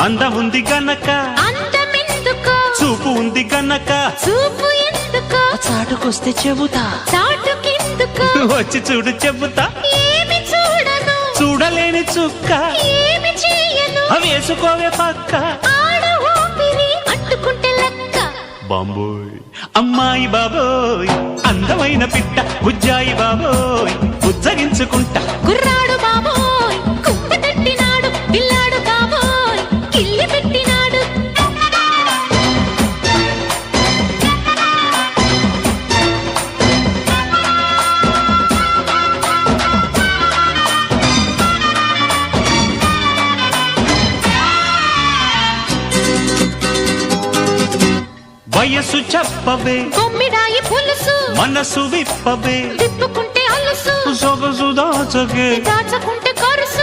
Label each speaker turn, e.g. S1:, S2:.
S1: అందముంది గనక
S2: అందమెందుకో
S1: చూపు ఉంది గనక
S2: చూపు ఎందుకో
S3: చాటుకొస్తే చెబుతా
S2: చాటుకెందుకో
S1: వచ్చి చూడు చెబుతా
S2: ఏమి చూడను
S1: చూడలేని చుక్క
S2: ఏమి చేయను
S1: వేసుకోవే పక్క
S2: ఆడ ఊపిరి అంటుకుంటే లెక్క
S1: బాంబోయ్ అమ్మాయి బాబోయ్ అందమైన పిట్ట బుజ్జాయి బాబోయ్ బుజ్జగించుకుంటా
S2: కుర్రాడు బాబోయ్ కుక్క తట్టినాడు పిల్లాడు బాబోయ్ కిల్లి పెట్టినాడు
S1: వయసు చెప్పవే
S2: కొమ్మిడాయి పులుసు
S1: మనసు విప్పవే
S2: తిప్పుకుంటే అలుసు
S1: సొగసు దాచగే
S2: దాచకుంటే